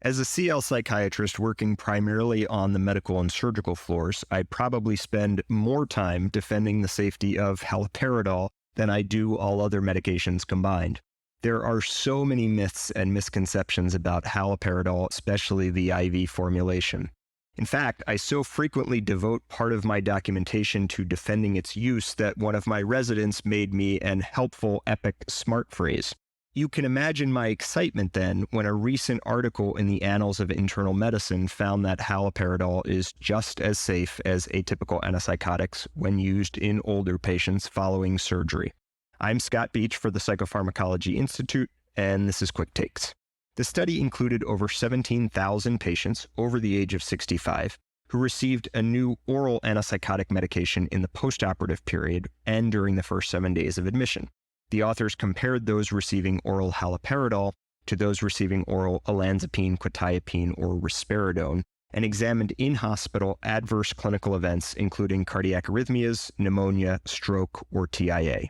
As a CL psychiatrist working primarily on the medical and surgical floors, I probably spend more time defending the safety of haloperidol than I do all other medications combined. There are so many myths and misconceptions about haloperidol, especially the IV formulation. In fact, I so frequently devote part of my documentation to defending its use that one of my residents made me an helpful epic smart phrase. You can imagine my excitement then when a recent article in the Annals of Internal Medicine found that haloperidol is just as safe as atypical antipsychotics when used in older patients following surgery. I'm Scott Beach for the Psychopharmacology Institute, and this is Quick Takes. The study included over 17,000 patients over the age of 65 who received a new oral antipsychotic medication in the postoperative period and during the first 7 days of admission. The authors compared those receiving oral haloperidol to those receiving oral olanzapine, quetiapine, or risperidone, and examined in-hospital adverse clinical events including cardiac arrhythmias, pneumonia, stroke, or TIA.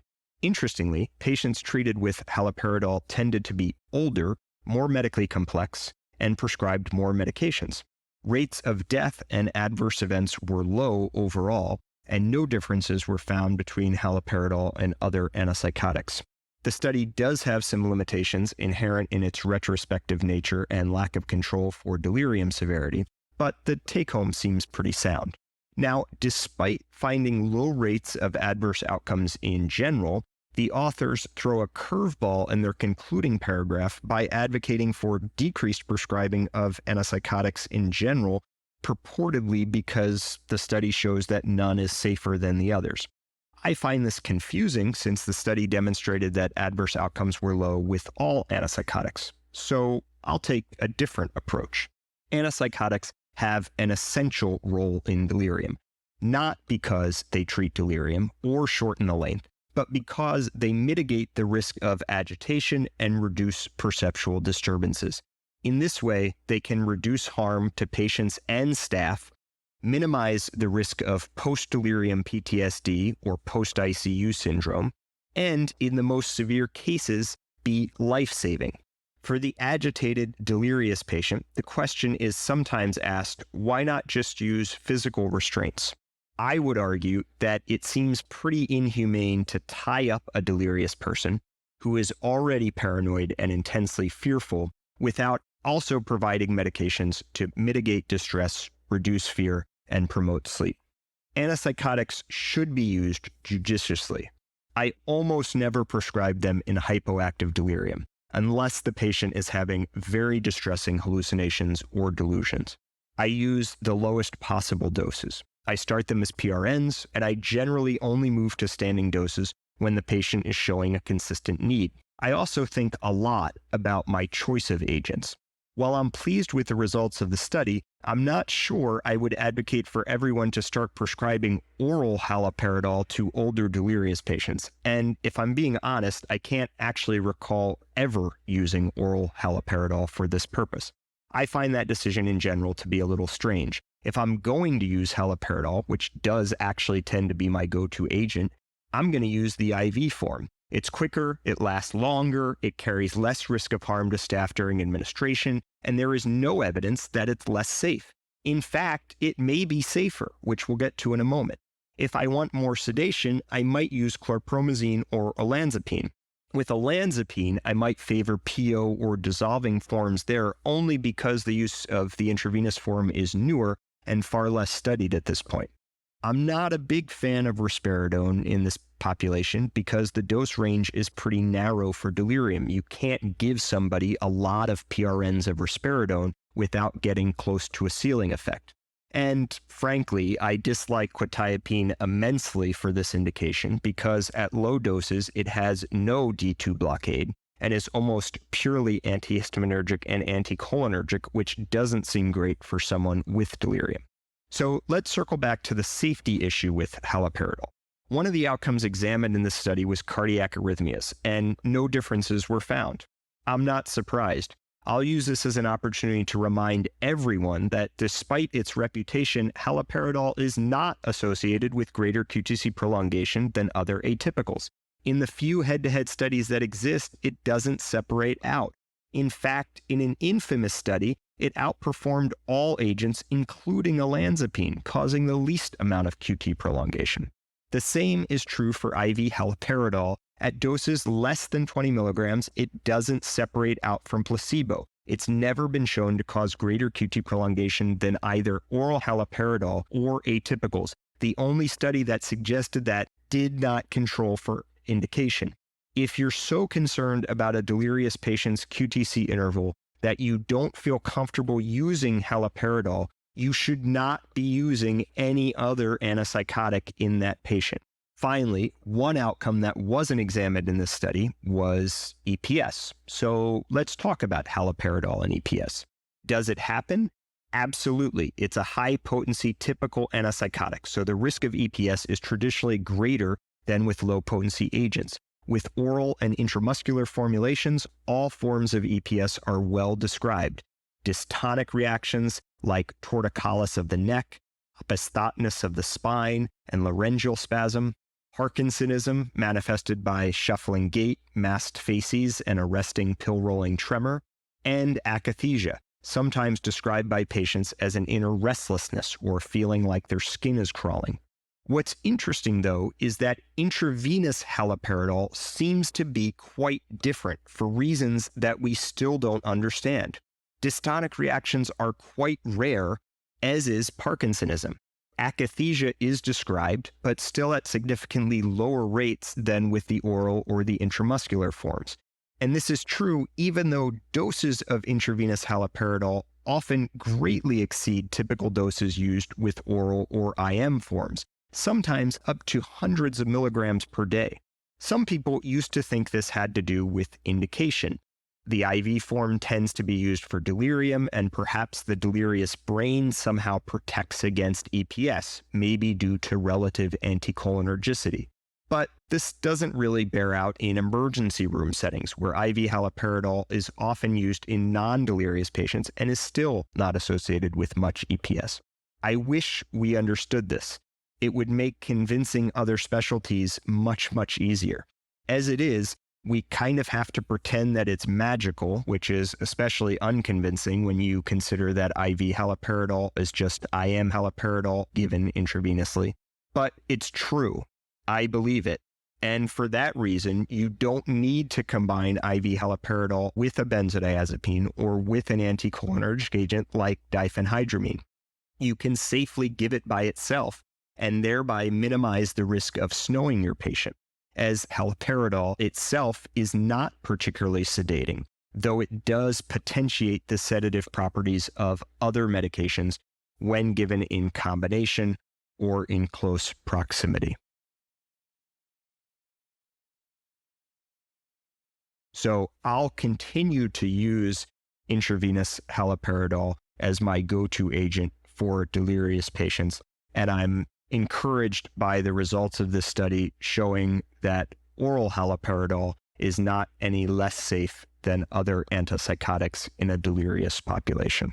Interestingly, patients treated with haloperidol tended to be older, more medically complex, and prescribed more medications. Rates of death and adverse events were low overall, and no differences were found between haloperidol and other antipsychotics. The study does have some limitations inherent in its retrospective nature and lack of control for delirium severity, but the take-home seems pretty sound. Now, despite finding low rates of adverse outcomes in general, the authors throw a curveball in their concluding paragraph by advocating for decreased prescribing of antipsychotics in general, purportedly because the study shows that none is safer than the others. I find this confusing since the study demonstrated that adverse outcomes were low with all antipsychotics. So I'll take a different approach. Antipsychotics have an essential role in delirium, not because they treat delirium or shorten the length, but because they mitigate the risk of agitation and reduce perceptual disturbances. In this way, they can reduce harm to patients and staff, minimize the risk of post-delirium PTSD or post-ICU syndrome, and in the most severe cases, be life-saving. For the agitated, delirious patient, the question is sometimes asked, why not just use physical restraints? I would argue that it seems pretty inhumane to tie up a delirious person who is already paranoid and intensely fearful without also providing medications to mitigate distress, reduce fear, and promote sleep. Antipsychotics should be used judiciously. I almost never prescribe them in hypoactive delirium, unless the patient is having very distressing hallucinations or delusions. I use the lowest possible doses. I start them as PRNs, and I generally only move to standing doses when the patient is showing a consistent need. I also think a lot about my choice of agents. While I'm pleased with the results of the study, I'm not sure I would advocate for everyone to start prescribing oral haloperidol to older delirious patients. And if I'm being honest, I can't actually recall ever using oral haloperidol for this purpose. I find that decision in general to be a little strange. If I'm going to use haloperidol, which does actually tend to be my go-to agent, I'm going to use the IV form. It's quicker, it lasts longer, it carries less risk of harm to staff during administration, and there is no evidence that it's less safe. In fact, it may be safer, which we'll get to in a moment. If I want more sedation, I might use chlorpromazine or olanzapine. With olanzapine, I might favor PO or dissolving forms there only because the use of the intravenous form is newer and far less studied at this point. I'm not a big fan of risperidone in this population because the dose range is pretty narrow for delirium. You can't give somebody a lot of PRNs of risperidone without getting close to a ceiling effect. And frankly, I dislike quetiapine immensely for this indication because at low doses, it has no D2 blockade and is almost purely antihistaminergic and anticholinergic, which doesn't seem great for someone with delirium. So let's circle back to the safety issue with haloperidol. One of the outcomes examined in this study was cardiac arrhythmias, and no differences were found. I'm not surprised. I'll use this as an opportunity to remind everyone that despite its reputation, haloperidol is not associated with greater QTc prolongation than other atypicals. In the few head-to-head studies that exist, it doesn't separate out. In fact, in an infamous study, it outperformed all agents, including olanzapine, causing the least amount of QT prolongation. The same is true for IV haloperidol. At doses less than 20 milligrams, it doesn't separate out from placebo. It's never been shown to cause greater QT prolongation than either oral haloperidol or atypicals. The only study that suggested that did not control for indication. If you're so concerned about a delirious patient's QTC interval that you don't feel comfortable using haloperidol, you should not be using any other antipsychotic in that patient. Finally, one outcome that wasn't examined in this study was EPS. So let's talk about haloperidol and EPS. Does it happen? Absolutely. It's a high-potency typical antipsychotic, so the risk of EPS is traditionally greater than with low-potency agents. With oral and intramuscular formulations, all forms of EPS are well described. Dystonic reactions like torticollis of the neck, opisthotonus of the spine, and laryngeal spasm, Parkinsonism manifested by shuffling gait, masked faces, and arresting pill-rolling tremor, and akathisia, sometimes described by patients as an inner restlessness or feeling like their skin is crawling. What's interesting, though, is that intravenous haloperidol seems to be quite different for reasons that we still don't understand. Dystonic reactions are quite rare, as is Parkinsonism. Akathisia is described, but still at significantly lower rates than with the oral or the intramuscular forms. And this is true even though doses of intravenous haloperidol often greatly exceed typical doses used with oral or IM forms, sometimes up to hundreds of milligrams per day. Some people used to think this had to do with indication. The IV form tends to be used for delirium, and perhaps the delirious brain somehow protects against EPS, maybe due to relative anticholinergicity. But this doesn't really bear out in emergency room settings, where IV haloperidol is often used in non-delirious patients and is still not associated with much EPS. I wish we understood this. It would make convincing other specialties much, much easier. As it is, we kind of have to pretend that it's magical, which is especially unconvincing when you consider that IV haloperidol is just IM haloperidol given intravenously. But it's true. I believe it. And for that reason, you don't need to combine IV haloperidol with a benzodiazepine or with an anticholinergic agent like diphenhydramine. You can safely give it by itself and thereby minimize the risk of snowing your patient, as haloperidol itself is not particularly sedating, though it does potentiate the sedative properties of other medications when given in combination or in close proximity. So I'll continue to use intravenous haloperidol as my go-to agent for delirious patients, and I'm encouraged by the results of this study showing that oral haloperidol is not any less safe than other antipsychotics in a delirious population.